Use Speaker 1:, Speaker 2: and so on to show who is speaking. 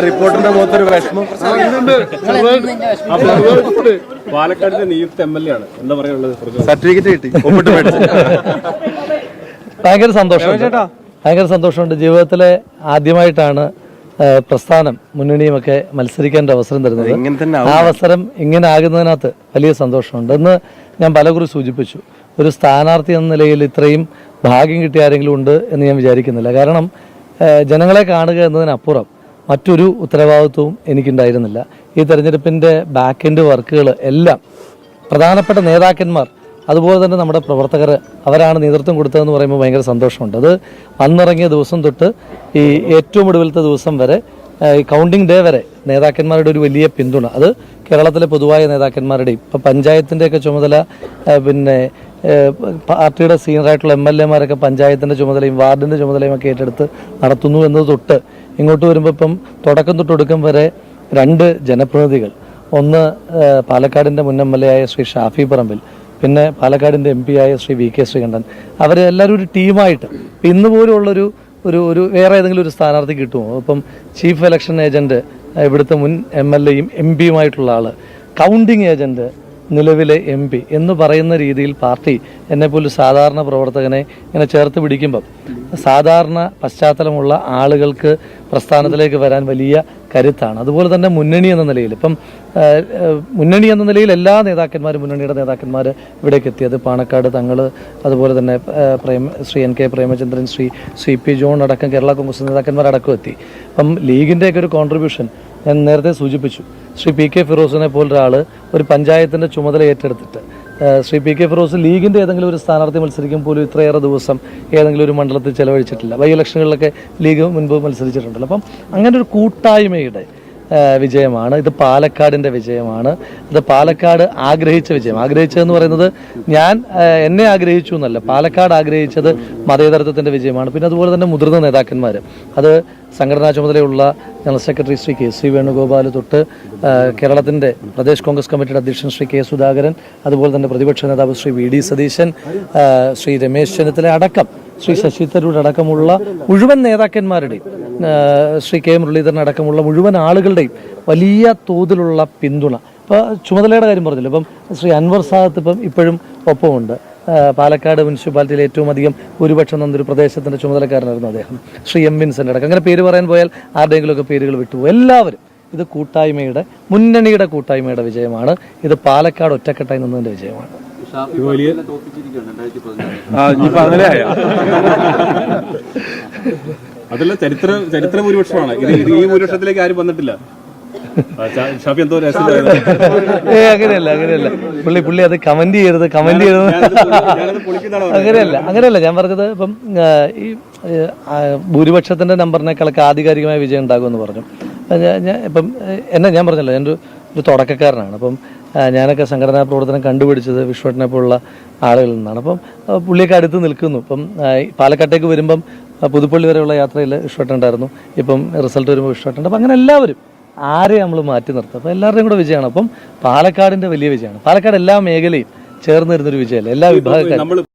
Speaker 1: റിപ്പോർട്ടറിന്റെ മുഖത്തൊരു വിഷമം.
Speaker 2: പാലക്കാടിന്റെ നിയുക്ത MLA ആണ്, എന്താ പറയാനുള്ളത്?
Speaker 1: സർട്ടിഫിക്കറ്റ് കിട്ടി, ഒപ്പിട്ട് മേടിച്ചു.
Speaker 3: ഭയങ്കര സന്തോഷമുണ്ട്. ജീവിതത്തിലെ ആദ്യമായിട്ടാണ് പ്രസ്ഥാനം മുന്നണിയുമൊക്കെ മത്സരിക്കാൻ അവസരം തരുന്നത്. ആ അവസരം ഇങ്ങനെ ആകുന്നതിനകത്ത് വലിയ സന്തോഷമുണ്ട്. എന്ന് ഞാൻ പലകുറി സൂചിപ്പിച്ചു, ഒരു സ്ഥാനാർത്ഥി എന്ന നിലയിൽ ഇത്രയും ഭാഗ്യം കിട്ടിയ ആരെങ്കിലും ഉണ്ട് എന്ന് ഞാൻ വിചാരിക്കുന്നില്ല. കാരണം ജനങ്ങളെ കാണുക എന്നതിനപ്പുറം മറ്റൊരു ഉത്തരവാദിത്വവും എനിക്കുണ്ടായിരുന്നില്ല. ഈ തെരഞ്ഞെടുപ്പിൻ്റെ ബാക്ക് എൻഡ് വർക്കുകൾ എല്ലാം പ്രധാനപ്പെട്ട നേതാക്കന്മാർ അതുപോലെ തന്നെ നമ്മുടെ പ്രവർത്തകർ അവരാണ് നേതൃത്വം കൊടുത്തതെന്ന് പറയുമ്പോൾ ഭയങ്കര സന്തോഷമുണ്ട്. അത് വന്നിറങ്ങിയ ദിവസം തൊട്ട് ഈ ഏറ്റവും ഒടുവിലത്തെ ദിവസം വരെ, ഈ കൗണ്ടിംഗ് ഡേ വരെ നേതാക്കന്മാരുടെ ഒരു വലിയ പിന്തുണ, അത് കേരളത്തിലെ പൊതുവായ നേതാക്കന്മാരുടെയും ഇപ്പം പഞ്ചായത്തിൻ്റെയൊക്കെ ചുമതല, പിന്നെ പാർട്ടിയുടെ സീനിയറായിട്ടുള്ള MLA മാരൊക്കെ പഞ്ചായത്തിൻ്റെ ചുമതലയും വാർഡിൻ്റെ ചുമതലയും ഒക്കെ ഏറ്റെടുത്ത് നടത്തുന്നു എന്നത് തൊട്ട് ഇങ്ങോട്ട് വരുമ്പോൾ ഇപ്പം തുടക്കം തൊട്ടൊടുക്കം വരെ 2 ജനപ്രതിനിധികൾ, ഒന്ന് പാലക്കാടിൻ്റെ മുൻ MLA ആയ ശ്രീ ഷാഫി പറമ്പിൽ, പിന്നെ പാലക്കാടിൻ്റെ MP ആയ ശ്രീ VK ശ്രീകണ്ഠൻ, അവരെല്ലാവരും ഒരു ടീമായിട്ട് ഇന്ന് പോലും ഉള്ളൊരു ഒരു വേറെ ഏതെങ്കിലും ഒരു സ്ഥാനാർത്ഥി കിട്ടുമോ? ഇപ്പം ചീഫ് ഇലക്ഷൻ ഏജൻറ്റ് ഇവിടുത്തെ മുൻ MLA-യും MP-യുമായിട്ടുള്ള ആൾ, കൗണ്ടിങ് ഏജൻറ്റ് നിലവിലെ MP എന്ന് പറയുന്ന രീതിയിൽ പാർട്ടി എന്നെപ്പോലും സാധാരണ പ്രവർത്തകനെ ഇങ്ങനെ ചേർത്ത് പിടിക്കുമ്പം സാധാരണ പശ്ചാത്തലമുള്ള ആളുകൾക്ക് പ്രസ്ഥാനത്തിലേക്ക് വരാൻ വലിയ കരുത്താണ്. അതുപോലെ തന്നെ മുന്നണി എന്ന നിലയിൽ ഇപ്പം മുന്നണി എന്ന നിലയിൽ എല്ലാ നേതാക്കന്മാരും, മുന്നണിയുടെ നേതാക്കന്മാർ ഇവിടേക്ക് എത്തിയത് പാണക്കാട് തങ്ങൾ, അതുപോലെ തന്നെ Shri NK Premachandran, Shri CP John അടക്കം കേരള കോൺഗ്രസ് നേതാക്കന്മാരടക്കം എത്തി. അപ്പം ലീഗിൻ്റെയൊക്കെ ഒരു കോൺട്രിബ്യൂഷൻ ഞാൻ നേരത്തെ സൂചിപ്പിച്ചു. ശ്രീ PK ഫിറോസിനെ പോലൊരാൾ ഒരു പഞ്ചായത്തിൻ്റെ ചുമതല ഏറ്റെടുത്തിട്ട്, ശ്രീ PK ഫിറോസ് ലീഗിൻ്റെ ഏതെങ്കിലും ഒരു സ്ഥാനാർത്ഥി മത്സരിക്കും പോലും ഇത്രയേറെ ദിവസം ഏതെങ്കിലും ഒരു മണ്ഡലത്തിൽ ചെലവഴിച്ചിട്ടില്ല. ബൈ ഇലക്ഷനുകളിലൊക്കെ ലീഗ് മുൻപ് മത്സരിച്ചിട്ടുണ്ടല്ലോ. അപ്പം അങ്ങനെ ഒരു കൂട്ടായ്മയുടെ വിജയമാണ് ഇത്. പാലക്കാടിൻ്റെ വിജയമാണ് ഇത്. പാലക്കാട് ആഗ്രഹിച്ച വിജയം. ആഗ്രഹിച്ചതെന്ന് പറയുന്നത് ഞാൻ എന്നെ ആഗ്രഹിച്ചു എന്നല്ല, പാലക്കാട് ആഗ്രഹിച്ചത് മതേതരത്വത്തിൻ്റെ വിജയമാണ്. പിന്നെ അതുപോലെ തന്നെ മുതിർന്ന നേതാക്കന്മാർ, അത് സംഘടനാ ചുമതലയുള്ള general secretary Shri KC Venugopal തൊട്ട് കേരളത്തിൻ്റെ പ്രദേശ് കോൺഗ്രസ് കമ്മിറ്റിയുടെ അധ്യക്ഷൻ ശ്രീ K സുധാകരൻ, അതുപോലെ തന്നെ പ്രതിപക്ഷ നേതാവ് ശ്രീ VD സതീശൻ, ശ്രീ രമേശ് ചെന്നിത്തല അടക്കം, ശ്രീ ശശി തരൂർ അടക്കമുള്ള മുഴുവൻ നേതാക്കന്മാരുടെയും, ശ്രീ K മുരളീധരൻ അടക്കമുള്ള മുഴുവൻ ആളുകളുടെയും വലിയ തോതിലുള്ള പിന്തുണ. ഇപ്പോൾ ചുമതലയുടെ കാര്യം പറഞ്ഞല്ലോ, ഇപ്പം ശ്രീ അൻവർ സാദത്ത് ഇപ്പം ഇപ്പോഴും ഒപ്പമുണ്ട്. പാലക്കാട് മുനിസിപ്പാലിറ്റിയിൽ ഏറ്റവും അധികം ഭൂരിപക്ഷം തന്നൊരു പ്രദേശത്തിൻ്റെ ചുമതലക്കാരനായിരുന്നു അദ്ദേഹം. ശ്രീ M വിൻസെൻ്റ് അടക്കം, അങ്ങനെ പേര് പറയാൻ പോയാൽ ആരുടെയെങ്കിലുമൊക്കെ പേരുകൾ വിട്ടുപോകും. എല്ലാവരും ഇത് കൂട്ടായ്മയുടെ, മുന്നണിയുടെ കൂട്ടായ്മയുടെ വിജയമാണ്. ഇത് പാലക്കാട് ഒറ്റക്കെട്ടായി നിന്നതിൻ്റെ വിജയമാണ്.
Speaker 2: അതല്ല, ചരിത്ര ഭൂരിപക്ഷമാണ് ഇത്. ഈ ഭൂരിപക്ഷത്തിലേക്ക് ആരും വന്നിട്ടില്ല.
Speaker 3: അങ്ങനെയല്ല പുള്ളി അത് കമന്റ് ചെയ്യരുത്. അങ്ങനെയല്ല ഞാൻ പറഞ്ഞത്. ഇപ്പം ഈ ഭൂരിപക്ഷത്തിന്റെ നമ്പറിനേക്കാളൊക്കെ ആധികാരികമായ വിജയം ഉണ്ടാകുമെന്ന് പറഞ്ഞു. ഇപ്പം ഞാൻ പറഞ്ഞല്ലോ, ഞാൻ ഒരു തുടക്കക്കാരനാണ്. അപ്പം ഞാനൊക്കെ സംഘടനാ പ്രവർത്തനം കണ്ടുപിടിച്ചത് വിശ്വട്ടിനെ പോലുള്ള ആളുകളിൽ നിന്നാണ്. അപ്പം പുള്ളിയൊക്കെ അടുത്ത് നിൽക്കുന്നു. ഇപ്പം പാലക്കാട്ടേക്ക് വരുമ്പം പുതുപ്പള്ളി വരെയുള്ള യാത്രയിൽ വിശ്വട്ടുണ്ടായിരുന്നു. ഇപ്പം റിസൾട്ട് വരുമ്പോൾ വിശ്വട്ടുണ്ട്. അപ്പം അങ്ങനെ എല്ലാവരും ആരെ നമ്മൾ മാറ്റി നിർത്തും. അപ്പോൾ എല്ലാവരുടെയും കൂടെ വിജയമാണ്. അപ്പം പാലക്കാടിൻ്റെ വലിയ വിജയമാണ്. പാലക്കാട് എല്ലാ മേഖലയും ചേർന്ന് വരുന്നൊരു വിജയമല്ലേ, എല്ലാ വിഭാഗക്കാരും.